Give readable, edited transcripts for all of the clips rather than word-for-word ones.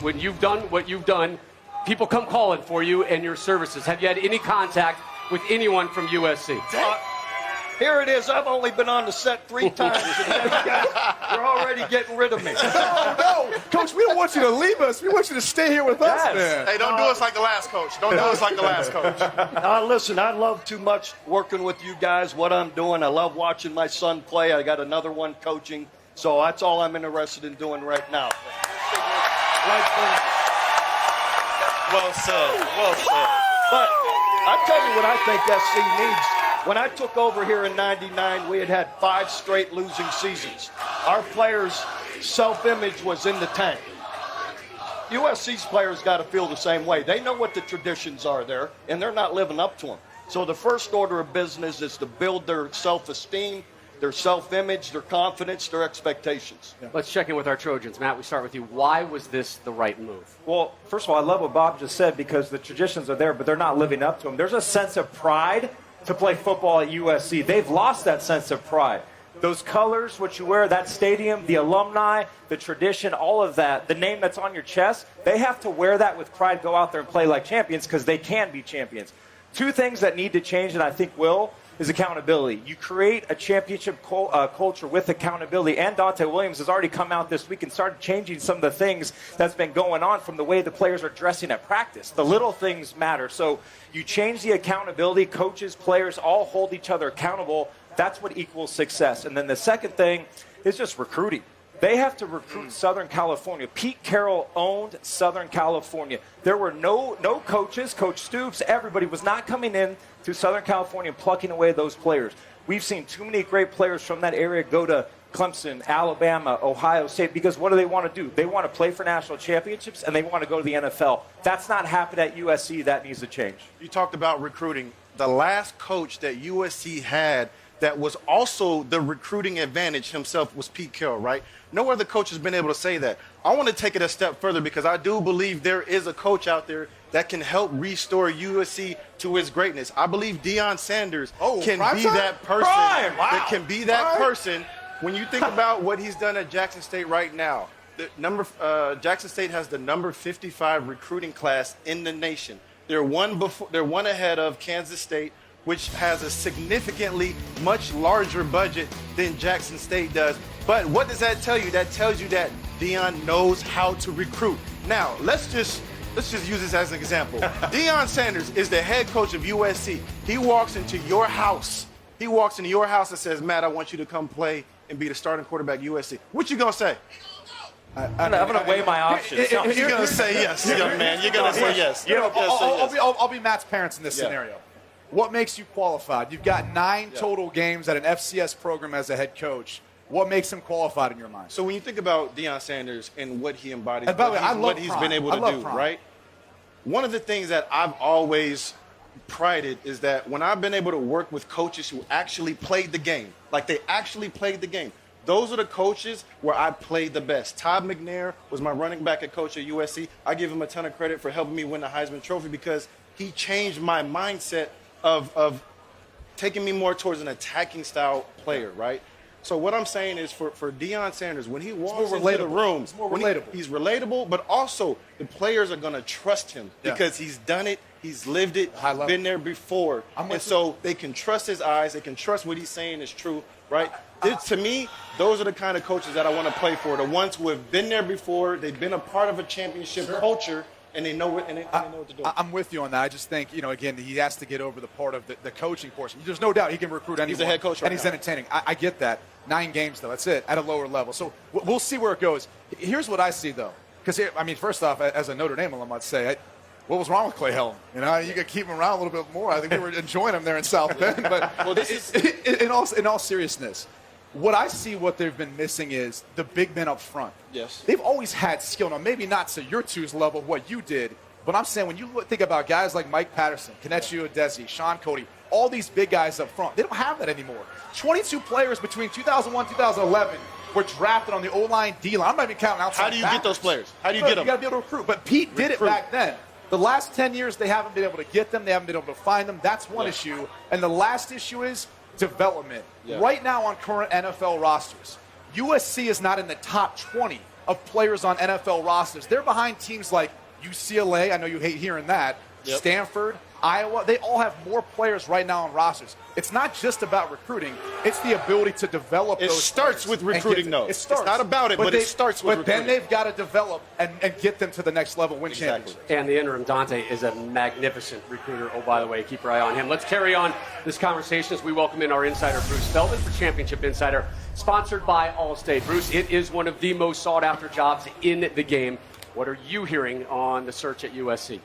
when you've done what you've done, people come calling for you and your services. Have you had any contact with anyone from USC? Here it is. I've only been on the set 3 times. You're already getting rid of me. No, Coach, we don't want you to leave us. We want you to stay here with us, man. Hey, don't do us like the last coach. Don't do us like the last coach. Listen, I love too much working with you guys, what I'm doing. I love watching my son play. I got another one coaching. So that's all I'm interested in doing right now. Well said. Well said. But I'll tell you what I think SC needs. When I took over here in '99, we had 5 straight losing seasons. Our players' self-image was in the tank. USC's players got to feel the same way. They know what the traditions are there, and they're not living up to them. So the first order of business is to build their self-esteem, their self-image, their confidence, their expectations. Yeah. Let's check in with our Trojans. Matt, we start with you. Why was this the right move? Well, first of all, I love what Bob just said because the traditions are there, but they're not living up to them. There's a sense of pride to play football at USC. They've lost that sense of pride. Those colors, what you wear, that stadium, the alumni, the tradition, all of that, the name that's on your chest, they have to wear that with pride, go out there and play like champions because they can be champions. 2 things that need to change, and I think will, is accountability. You create a championship culture with accountability, and Dante Williams has already come out this week and started changing some of the things that's been going on from the way the players are dressing at practice. The little things matter. So you change the accountability, coaches, players all hold each other accountable. That's what equals success. And then the second thing is just recruiting. They have to recruit Southern California. Pete Carroll owned Southern California. There were no coaches, Coach Stoops, everybody was not coming in to Southern California and plucking away those players. We've seen too many great players from that area go to Clemson, Alabama, Ohio State, because what do they want to do? They want to play for national championships, and they want to go to the NFL. That's not happening at USC. That needs to change. You talked about recruiting. The last coach that USC had that was also the recruiting advantage himself was Pete Carroll, right? No other coach has been able to say that. I want to take it a step further because I do believe there is a coach out there that can help restore USC to its greatness. I believe Deion Sanders can be that person. That can be that person. When you think about what he's done at Jackson State right now, Jackson State has the number 55 recruiting class in the nation. They're one ahead of Kansas State, which has a significantly much larger budget than Jackson State does. But what does that tell you? That tells you that Deion knows how to recruit. Now, let's just use this as an example. Deion Sanders is the head coach of USC. He walks into your house. He walks into your house and says, Matt, I want you to come play and be the starting quarterback at USC. What you gonna say? I'm going to weigh my options. You're going to say yes, young man. You're going to say yes. I'll be Matt's parents in this scenario. What makes you qualified? You've got 9 total games at an FCS program as a head coach. What makes him qualified in your mind? So when you think about Deion Sanders and what he embodies, and by the way, what he's been able to do, right? One of the things that I've always prided is that when I've been able to work with coaches who actually played the game, like they actually played the game, those are the coaches where I played the best. Todd McNair was my running back at coach at USC. I give him a ton of credit for helping me win the Heisman Trophy because he changed my mindset of taking me more towards an attacking style player, right? So what I'm saying is for Deion Sanders, when he walks into the room, it's more relatable. He's relatable, but also the players are going to trust him because he's done it, he's lived it, he's been there before. And so they can trust his eyes, they can trust what he's saying is true, right? To me, those are the kind of coaches that I want to play for, the ones who have been there before, they've been a part of a championship culture, and they know what, they know what to do. I'm with you on that. I just think, again, he has to get over the part of the coaching portion. There's no doubt he can recruit anyone. He's a head coach and he's entertaining. I get that. 9 games, though. That's it, at a lower level. So we'll see where it goes. Here's what I see, though. Because, first off, as a Notre Dame alum, I'd say, what was wrong with Clay Helton? You could keep him around a little bit more. I think we were enjoying him there in South Bend. But in all seriousness, what they've been missing is the big men up front. Yes. They've always had skill. Now, maybe not to your two's level of what you did, but I'm saying when you think about guys like Mike Patterson, Kenichi Odesi, Sean Cody, all these big guys up front, they don't have that anymore. 22 players between 2001 and 2011 were drafted on the O-line, D-line. I'm not even counting outside. How do you get those players? How do you get them? You got to be able to recruit. But Pete did it back then. The last 10 years, they haven't been able to get them. They haven't been able to find them. That's one issue. And the last issue is development. Right now on current NFL rosters, USC is not in the top 20 of players on NFL rosters. They're behind teams like UCLA. I know you hate hearing that. Yep. Stanford, Iowa, they all have more players right now on rosters. It's not just about recruiting. It's the ability to develop those. It starts with recruiting, though. It starts. It's not about it, but it starts with recruiting. But then they've got to develop and get them to the next level, win championships. And the interim Dante is a magnificent recruiter. Oh, by the way, keep your eye on him. Let's carry on this conversation as we welcome in our insider, Bruce Feldman, for Championship Insider, sponsored by Allstate. Bruce, it is one of the most sought-after jobs in the game. What are you hearing on the search at USC?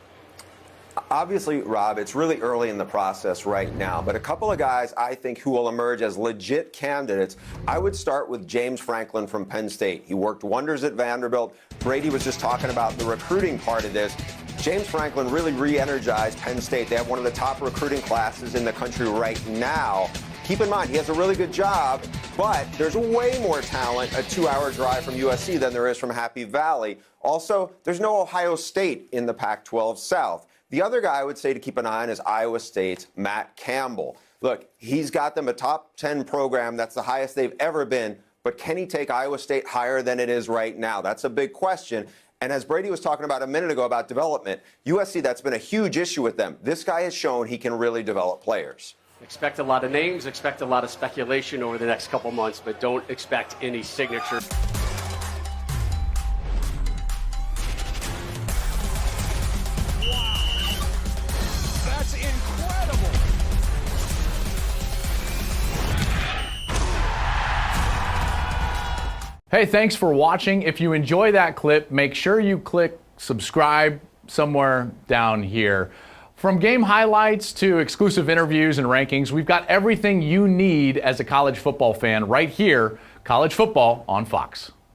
Obviously, Rob, it's really early in the process right now, but a couple of guys I think who will emerge as legit candidates. I would start with James Franklin from Penn State. He worked wonders at Vanderbilt. Brady was just talking about the recruiting part of this. James Franklin really re-energized Penn State. They have one of the top recruiting classes in the country right now. Keep in mind, he has a really good job, but there's way more talent a 2-hour drive from USC than there is from Happy Valley. Also, there's no Ohio State in the Pac-12 South. The other guy I would say to keep an eye on is Iowa State's Matt Campbell. Look, he's got them a top 10 program. That's the highest they've ever been. But can he take Iowa State higher than it is right now? That's a big question. And as Brady was talking about a minute ago about development, USC, that's been a huge issue with them. This guy has shown he can really develop players. Expect a lot of names, expect a lot of speculation over the next couple months, but don't expect any signature. That's incredible. Hey, thanks for watching. If you enjoy that clip, make sure you click subscribe somewhere down here. From game highlights to exclusive interviews and rankings, we've got everything you need as a college football fan right here, College Football on Fox.